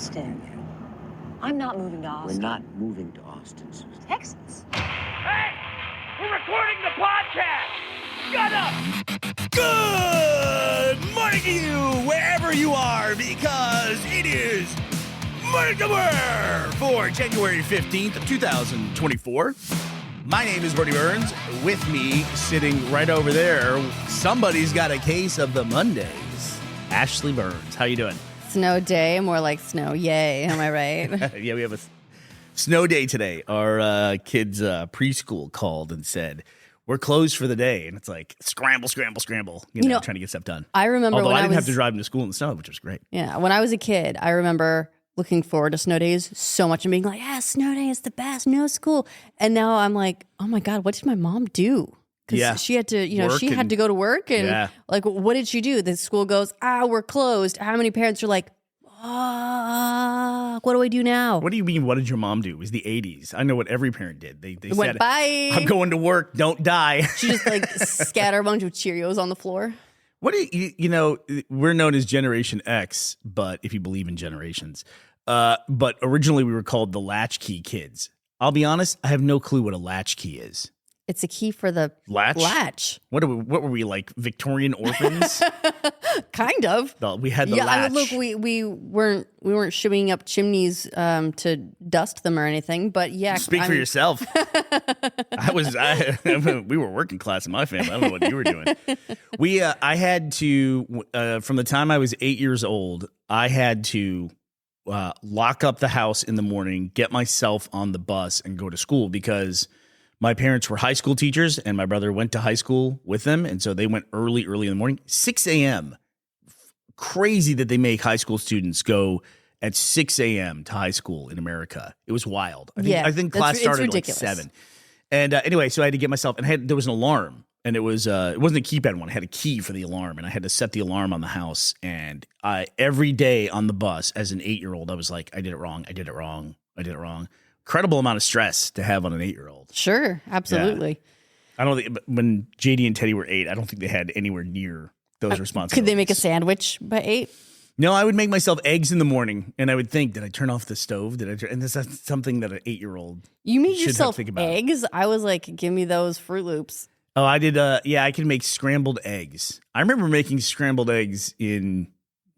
Austin. I'm not moving to Austin. We're not moving to Austin, Susan. Texas. Hey! We're recording the podcast! Shut up! Good morning to you, wherever you are, because it is mircophones for January 15th of 2024. My name is Burnie Burns. With me, sitting right over there, somebody's got a case of the Mondays. Ashley Burns. How you doing? Snow day, more like snow yay, am I right? Yeah, we have a snow day today. Our kids' preschool called and said, we're closed for the day. And it's like, scramble, scramble, scramble, you know, trying to get stuff done. I remember Although when I didn't have to drive them to school in the snow, which was great. Yeah, when I was a kid, I remember looking forward to snow days so much and being like, yeah, snow day is the best, no school. And now I'm like, oh my God, what did my mom do? Because she had to, she had to go to work and like, what did she do? The school goes, we're closed. How many parents are like, what do I do now? What do you mean, what did your mom do? It was the 80s. I know what every parent did. They said, bye. I'm going to work, don't die. She just like scatter a bunch of Cheerios on the floor. What do we're known as Generation X, but if you believe in generations, but originally we were called the latchkey kids. I'll be honest, I have no clue what a latchkey is. It's a key for the latch. What were we, like Victorian orphans? Kind of. We had the latch. Look, we weren't shimmying up chimneys to dust them or anything, but yeah. Speak for yourself. We were working class in my family. I don't know what you were doing. I had to from the time I was 8 years old, I had to lock up the house in the morning, get myself on the bus, and go to school because my parents were high school teachers, and my brother went to high school with them, and so they went early in the morning, 6 a.m. Crazy that they make high school students go at 6 a.m. to high school in America. It was wild. I think class started at like 7. And anyway, so I had to get myself, and there was an alarm, and it wasn't a keypad one. I had a key for the alarm, and I had to set the alarm on the house. And every day on the bus as an 8-year-old, I was like, I did it wrong. Incredible amount of stress to have on an 8-year-old. Sure, absolutely. Yeah. I don't think when JD and Teddy were 8, I don't think they had anywhere near those responsibilities. Could they make a sandwich by 8? No, I would make myself eggs in the morning, and I would think, did I turn off the stove? And this is something that an 8-year-old You made should yourself think about. Eggs? I was like, give me those Fruit Loops. Oh, I did. I can make scrambled eggs. I remember making scrambled eggs in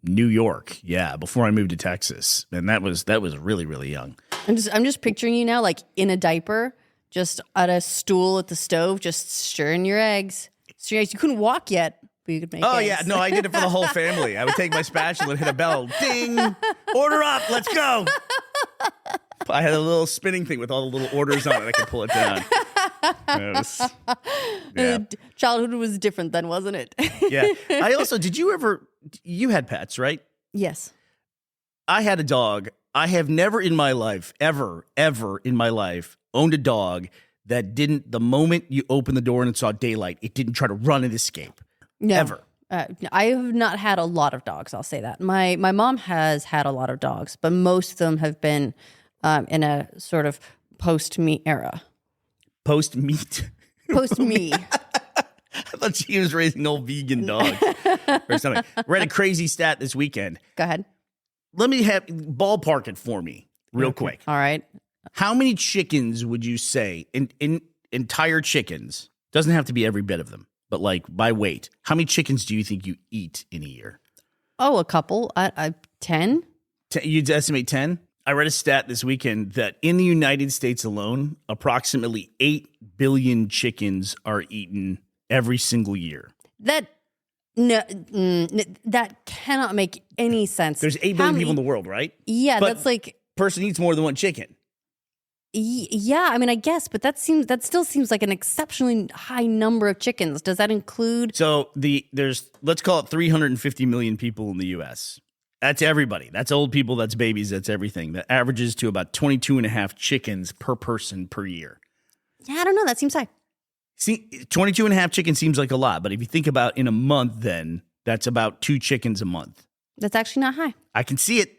New York. Yeah, before I moved to Texas, and that was really, really young. I'm just picturing you now, like in a diaper, just at a stool at the stove, just stirring your eggs. You couldn't walk yet, but you could make eggs. Oh, yeah. No, I did it for the whole family. I would take my spatula and hit a bell. Ding! Order up. Let's go. I had a little spinning thing with all the little orders on it. I could pull it down. Childhood was different then, wasn't it? Yeah. You had pets, right? Yes. I had a dog. I have never in my life, ever in my life, owned a dog that didn't, the moment you open the door and it saw daylight, it didn't try to run and escape. No. Ever. I have not had a lot of dogs, I'll say that. My mom has had a lot of dogs, but most of them have been in a sort of post-me era. Post-meat? Post-me. I thought she was raising old vegan dogs or something. Read a crazy stat this weekend. Go ahead. Let me ballpark it for me real quick. All right. How many chickens would you say, in entire chickens, doesn't have to be every bit of them, but like by weight, how many chickens do you think you eat in a year? Oh, a couple. 10? You'd estimate 10? I read a stat this weekend that in the United States alone, approximately 8 billion chickens are eaten every single year. That cannot make any sense. There's 8 billion people in the world, right? Yeah, but that's like person eats more than one chicken. Yeah, I mean, I guess, but that still seems like an exceptionally high number of chickens. Does that include? So let's call it 350 million people in the U.S. That's everybody. That's old people. That's babies. That's everything. That averages to about 22 and a half chickens per person per year. Yeah, I don't know. That seems high. See, 22 and a half chickens seems like a lot, but if you think about in a month, then that's about 2 chickens a month. That's actually not high. I can see it.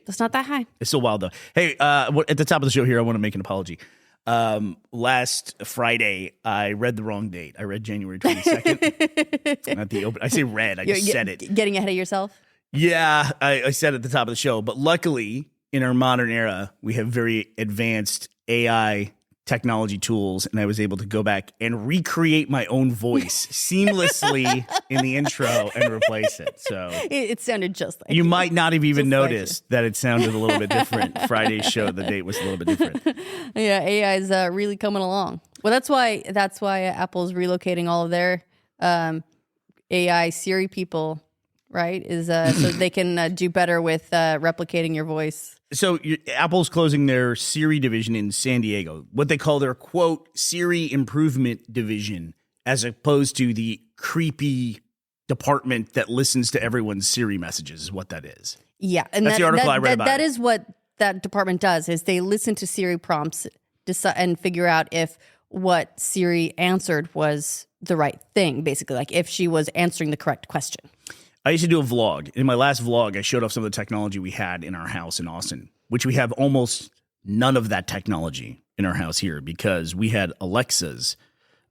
That's not that high. It's still wild, though. Hey, at the top of the show here, I want to make an apology. Last Friday, I read the wrong date. I read January 22nd. Not the open. I say read. I just said it. Getting ahead of yourself? Yeah, I said at the top of the show, but luckily in our modern era, we have very advanced AI technology tools, and I was able to go back and recreate my own voice seamlessly in the intro and replace it. So it sounded just like you might not have even noticed that it sounded a little bit different. Friday's show, the date was a little bit different. Yeah, AI is really coming along. Well, that's why Apple's relocating all of their AI Siri people, right? Is so they can do better with replicating your voice. So Apple's closing their Siri division in San Diego, what they call their, quote, Siri improvement division, as opposed to the creepy department that listens to everyone's Siri messages is what that is. Yeah. And that's the article I read about. That is what that department does, is they listen to Siri prompts and figure out if what Siri answered was the right thing, basically, like if she was answering the correct question. I used to do a vlog. In my last vlog, I showed off some of the technology we had in our house in Austin, which we have almost none of that technology in our house here because we had Alexas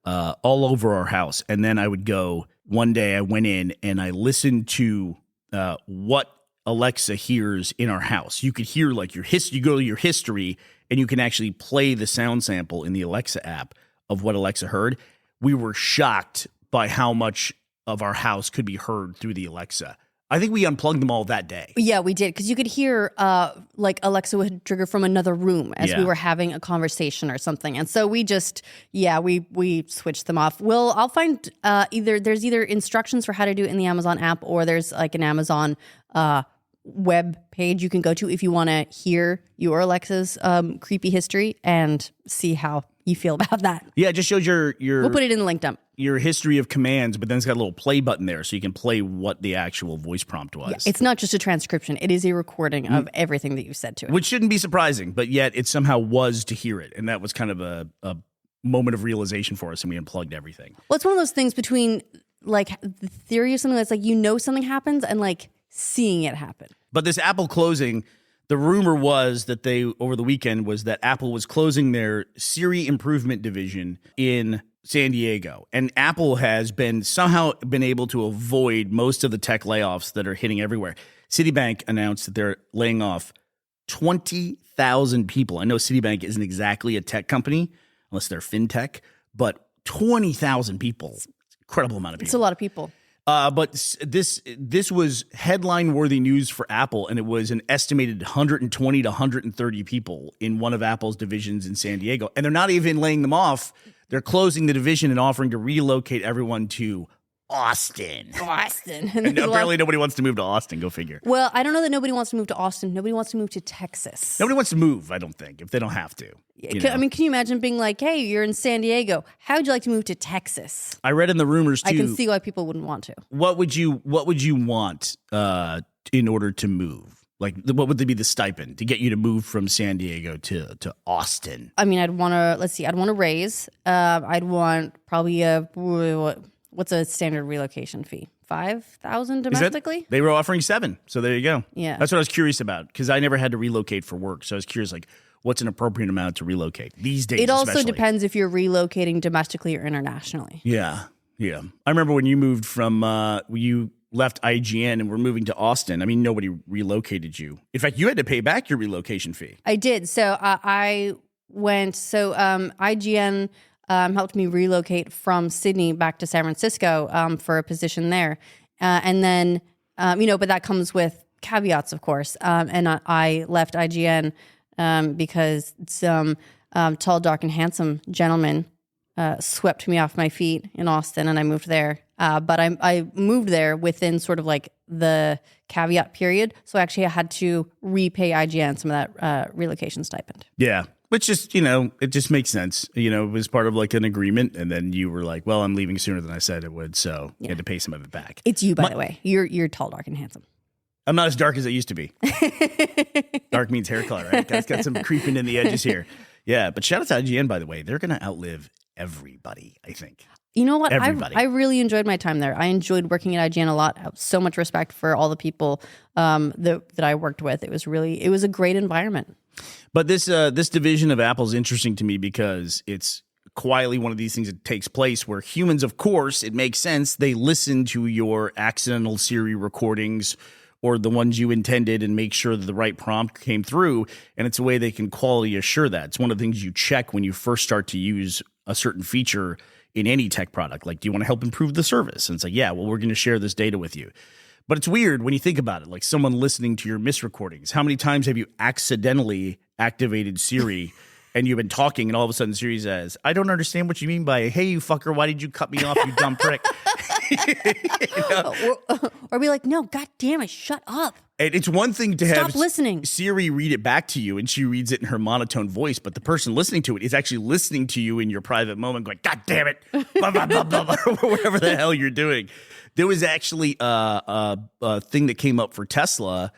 all over our house. And then I would go, one day I went in and I listened to what Alexa hears in our house. You could hear like your history, you go to your history and you can actually play the sound sample in the Alexa app of what Alexa heard. We were shocked by how much of our house could be heard through the Alexa. I think we unplugged them all that day. Yeah, we did, because you could hear like Alexa would trigger from another room as we were having a conversation or something. And so we just, we switched them off. I'll find there's either instructions for how to do it in the Amazon app, or there's like an Amazon web page you can go to if you want to hear your Alexa's creepy history and see how you feel about that. Yeah, it just shows your We'll put it in the link dump. Your history of commands, but then it's got a little play button there so you can play what the actual voice prompt was. Yeah, it's not just a transcription. It is a recording of everything that you said to it. Which shouldn't be surprising, but yet it somehow was to hear it. And that was kind of a moment of realization for us, and we unplugged everything. Well, it's one of those things between like the theory of something that's like, something happens and like seeing it happen. But this Apple closing, the rumor was that over the weekend was that Apple was closing their Siri improvement division in San Diego. And Apple has somehow been able to avoid most of the tech layoffs that are hitting everywhere. Citibank announced that they're laying off 20,000 people. I know Citibank isn't exactly a tech company, unless they're fintech, but 20,000 people. Incredible amount of people. It's a lot of people. But this was headline-worthy news for Apple, and it was an estimated 120 to 130 people in one of Apple's divisions in San Diego. And they're not even laying them off. They're closing the division and offering to relocate everyone to Austin. And apparently nobody wants to move to Austin. Go figure. Well, I don't know that nobody wants to move to Austin. Nobody wants to move to Texas. Nobody wants to move, I don't think, if they don't have to. I mean, can you imagine being like, hey, you're in San Diego. How would you like to move to Texas? I read in the rumors, too. I can see why people wouldn't want to. What would you want in order to move? Like, what would be the stipend to get you to move from San Diego to Austin? I mean, I'd want to raise. I'd want probably what's a standard relocation fee? 5,000 domestically? They were offering 7, so there you go. Yeah. That's what I was curious about, because I never had to relocate for work, so I was curious, like, what's an appropriate amount to relocate these days? It also especially depends if you're relocating domestically or internationally. Yeah. I remember when you moved from you left IGN and were moving to Austin. I mean, nobody relocated you. In fact, you had to pay back your relocation fee. I did. So I went. So IGN helped me relocate from Sydney back to San Francisco for a position there, and then but that comes with caveats, of course. And I left IGN because some tall, dark, and handsome gentleman swept me off my feet in Austin, and I moved there. But I moved there within sort of like the caveat period. So actually I had to repay IGN some of that relocation stipend. Yeah. Which just, it just makes sense. It was part of like an agreement. And then you were like, well, I'm leaving sooner than I said it would. So you had to pay some of it back. It's you, by the way. You're tall, dark, and handsome. I'm not as dark as I used to be. Dark means hair color, right? Got some creeping in the edges here. Yeah. But shout out to IGN, by the way. They're going to outlive everybody, I think. You know what? Everybody. I really enjoyed my time there. I enjoyed working at IGN a lot. I have so much respect for all the people that I worked with. It was a great environment. But this division of Apple is interesting to me because it's quietly one of these things that takes place where humans, of course, it makes sense. They listen to your accidental Siri recordings or the ones you intended and make sure that the right prompt came through. And it's a way they can quality assure that. It's one of the things you check when you first start to use a certain feature in any tech product. Like, do you want to help improve the service? And it's like, yeah, well, we're going to share this data with you. But it's weird when you think about it, like someone listening to your misrecordings. How many times have you accidentally activated Siri and you've been talking and all of a sudden Siri says, I don't understand what you mean by, hey, you fucker, why did you cut me off, you dumb prick? Or be like, no, God damn it, shut up. And it's one thing to Stop listening. Siri read it back to you and she reads it in her monotone voice, but the person listening to it is actually listening to you in your private moment going, God damn it, blah, blah, blah, blah, blah, or whatever the hell you're doing. There was actually a thing that came up for Tesla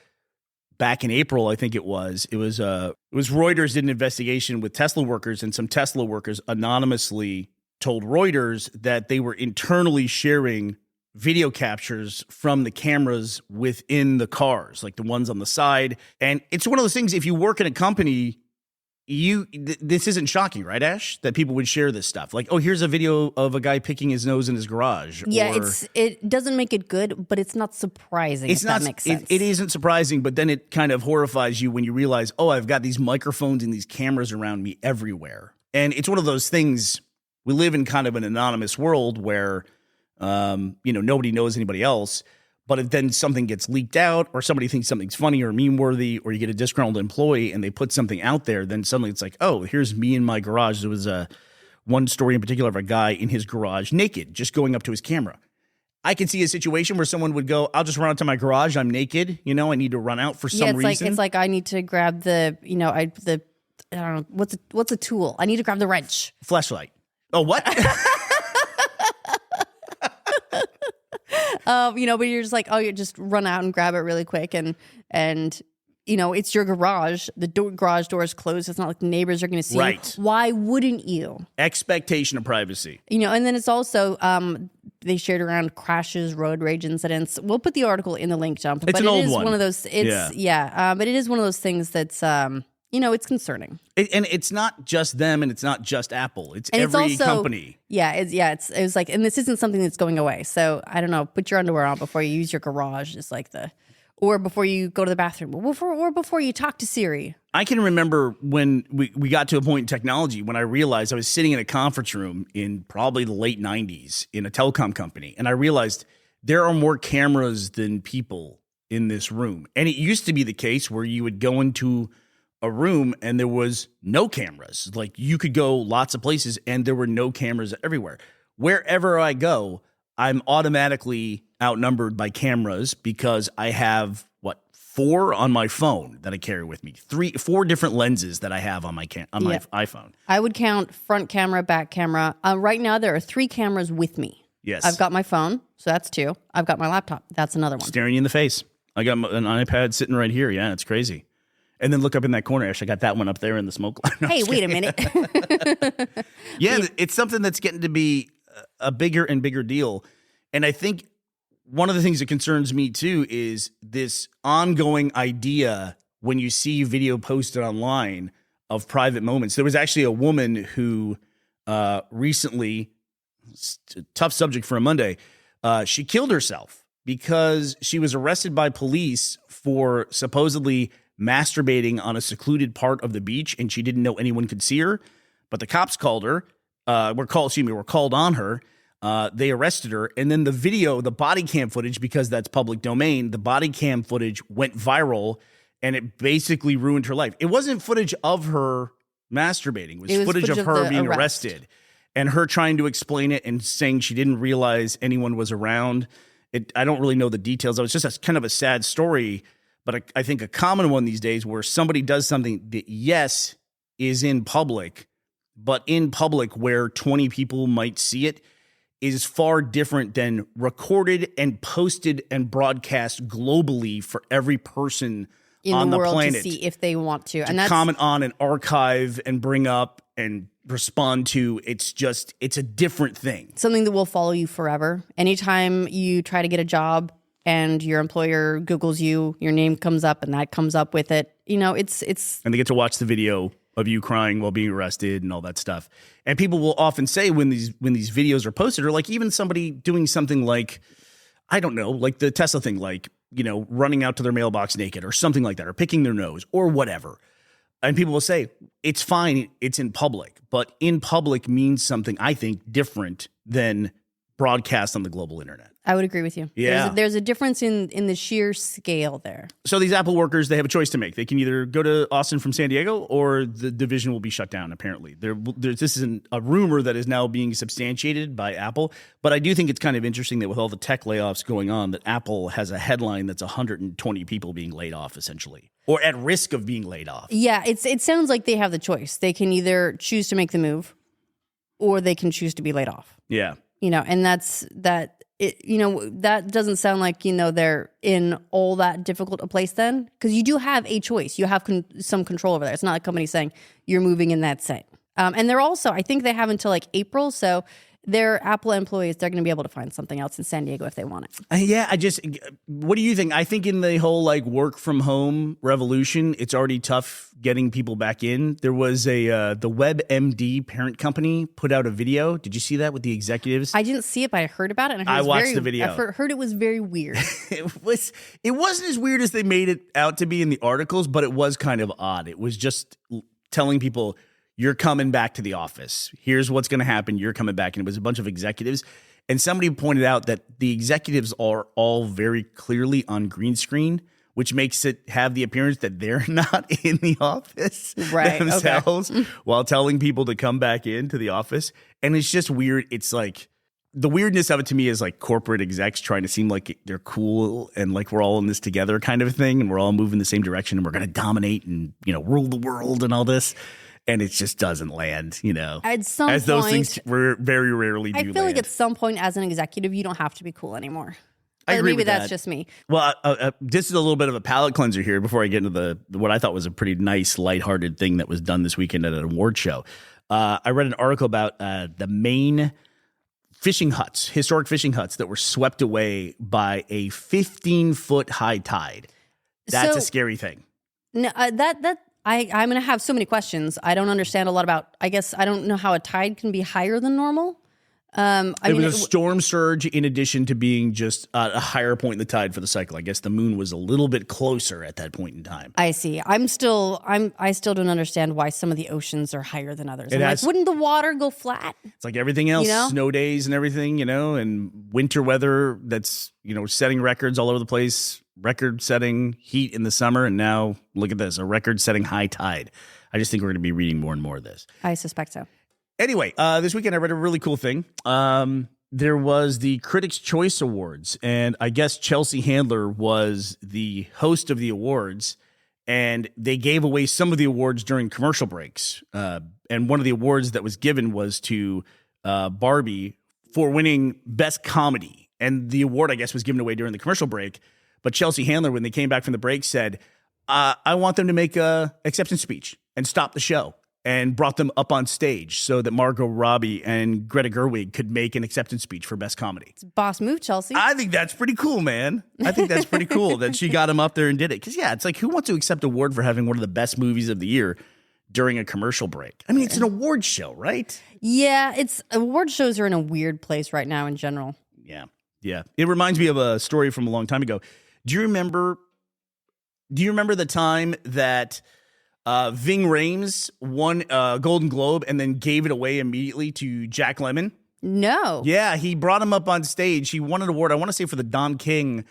back in April, I think it was. It was Reuters did an investigation with Tesla workers, and some Tesla workers anonymously told Reuters that they were internally sharing video captures from the cameras within the cars, like the ones on the side. And it's one of those things, if you work in a company, this isn't shocking, right, Ash? That people would share this stuff. Like, oh, here's a video of a guy picking his nose in his garage. Yeah, it doesn't make it good, but it's not surprising. That makes sense. It isn't surprising, but then it kind of horrifies you when you realize, oh, I've got these microphones and these cameras around me everywhere. And it's one of those things. We live in kind of an anonymous world where, nobody knows anybody else. But if then something gets leaked out, or somebody thinks something's funny or meme-worthy, or you get a disgruntled employee and they put something out there, then suddenly it's like, oh, here's me in my garage. There was one story in particular of a guy in his garage naked, just going up to his camera. I can see a situation where someone would go, I'll just run out to my garage. I'm naked. I need to run out for some reason. It's like I need to grab the, I don't know, what's a tool? I need to grab the wrench. Flashlight. Oh, what? But you're just like, oh, you just run out and grab it really quick, and it's your garage. The garage door is closed. It's not like the neighbors are going to see. Right. Why wouldn't you? Expectation of privacy. And then it's also they shared around crashes, road rage incidents. We'll put the article in the link dump. It's an old one. One of those. But it is one of those things that's it's concerning. And it's not just them, and it's not just Apple. It's every company. Yeah, it was like, and this isn't something that's going away. So I don't know. Put your underwear on before you use your garage, just like or before you go to the bathroom, or before you talk to Siri. I can remember when we got to a point in technology when I realized I was sitting in a conference room in probably the late 90s in a telecom company, and I realized there are more cameras than people in this room. And it used to be the case where you would go into a room and there was no cameras. Like, you could go lots of places and there were no cameras everywhere. Wherever I go, I'm automatically outnumbered by cameras because I have 4 on my phone that I carry with me. 4 different lenses that I have on my my iPhone. I would count front camera, back camera. Right now there are 3 cameras with me. Yes. I've got my phone, so that's 2. I've got my laptop. That's another one. Staring you in the face. I got an iPad sitting right here. Yeah, it's crazy. And then look up in that corner, Ash. I got that one up there in the smoke line. No, hey, wait a minute. Yeah, it's something that's getting to be a bigger and bigger deal. And I think one of the things that concerns me too is this ongoing idea when you see video posted online of private moments. There was actually a woman who recently, tough subject for a Monday, she killed herself because she was arrested by police for supposedly masturbating on a secluded part of the beach, and she didn't know anyone could see her. But the cops called her. Were called on her. They arrested her, and then the body cam footage, because that's public domain, the body cam footage went viral, and it basically ruined her life. It wasn't footage of her masturbating. It was footage of her being arrested, and her trying to explain it and saying she didn't realize anyone was around. I don't really know the details. It was just kind of a sad story. But I think a common one these days where somebody does something that, yes, is in public, but in public where 20 people might see it is far different than recorded and posted and broadcast globally for every person on the planet to see if they want to. And that's comment on and archive and bring up and respond to. It's a different thing. Something that will follow you forever. Anytime you try to get a job and your employer Googles you, your name comes up and that comes up with it. It's and they get to watch the video of you crying while being arrested and all that stuff. And people will often say when these videos are posted, or like even somebody doing something like, I don't know, like the Tesla thing, like running out to their mailbox naked or something like that, or picking their nose or whatever. And people will say, it's fine, it's in public. But in public means something, I think, different than broadcast on the global internet. I would agree with you. Yeah. There's a difference in the sheer scale there. So these Apple workers, they have a choice to make. They can either go to Austin from San Diego, or the division will be shut down, apparently. This is a rumor that is now being substantiated by Apple. But I do think it's kind of interesting that with all the tech layoffs going on, that Apple has a headline that's 120 people being laid off, essentially, or at risk of being laid off. Yeah, it sounds like they have the choice. They can either choose to make the move, or they can choose to be laid off. Yeah. And that doesn't sound like, they're in all that difficult a place then, because you do have a choice. You have some control over there. It's not a company saying you're moving in that set. And they're also, I think they have until like April. So they're Apple employees. They're going to be able to find something else in San Diego if they want it. What do you think? I think in the whole work from home revolution, it's already tough getting people back in. There was the WebMD parent company put out a video. Did you see that with the executives? I didn't see it, but I heard about it. And I watched the video. I heard it was very weird. It wasn't as weird as they made it out to be in the articles, but it was kind of odd. It was just telling people, you're coming back to the office. Here's what's going to happen. You're coming back. And it was a bunch of executives. And somebody pointed out that the executives are all very clearly on green screen, which makes it have the appearance that they're not in the office themselves, while telling people to come back into the office. And it's just weird. It's like, the weirdness of it to me is like corporate execs trying to seem like they're cool and like we're all in this together kind of thing. And we're all moving the same direction and we're going to dominate and, rule the world and all this. And it just doesn't land, At some as point, those things very rarely do. I feel like at some point as an executive, you don't have to be cool anymore. I agree maybe with that's that. just me. Well, this is a little bit of a palate cleanser here before I get into what I thought was a pretty nice, lighthearted thing that was done this weekend at an award show. I read an article about the Maine historic fishing huts that were swept away by a 15-foot high tide. That's a scary thing. No, I'm going to have so many questions. I don't understand a lot about, I guess I don't know how a tide can be higher than normal. It was a storm surge in addition to being just a higher point in the tide for the cycle. I guess the moon was a little bit closer at that point in time. I see. I still don't understand why some of the oceans are higher than others. Wouldn't the water go flat? It's like everything else, snow days and everything, and winter weather that's, setting records all over the place, record-setting heat in the summer, and now look at this, a record-setting high tide. I just think we're going to be reading more and more of this. I suspect so. Anyway, this weekend I read a really cool thing. There was the Critics' Choice Awards, and I guess Chelsea Handler was the host of the awards, and they gave away some of the awards during commercial breaks. And one of the awards that was given was to Barbie for winning Best Comedy. And the award, I guess, was given away during the commercial break. But Chelsea Handler, when they came back from the break, said, I want them to make an acceptance speech and stop the show, and brought them up on stage so that Margot Robbie and Greta Gerwig could make an acceptance speech for Best Comedy. It's a boss move, Chelsea. I think that's pretty cool, man. I think that's pretty cool that she got him up there and did it. Because, it's like, who wants to accept an award for having one of the best movies of the year during a commercial break? I mean, it's an award show, right? Yeah, award shows are in a weird place right now in general. Yeah. It reminds me of a story from a long time ago. Do you remember the time that Ving Rhames won a Golden Globe and then gave it away immediately to Jack Lemmon? No. Yeah, he brought him up on stage. He won an award, I want to say, for the Don King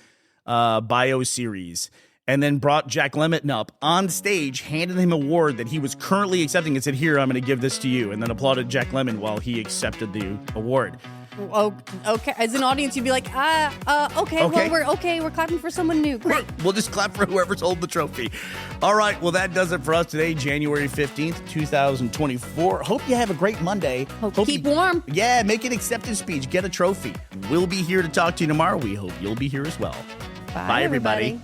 bio series, and then brought Jack Lemmon up on stage, handed him an award that he was currently accepting and said, here, I'm going to give this to you, and then applauded Jack Lemmon while he accepted the award. Oh, okay. As an audience, you'd be like, okay. Well, we're clapping for someone new. Great. We'll just clap for whoever's holding the trophy. All right. Well, that does it for us today, January 15th, 2024. Hope you have a great Monday. Keep warm. Yeah. Make an acceptance speech. Get a trophy. We'll be here to talk to you tomorrow. We hope you'll be here as well. Bye everybody.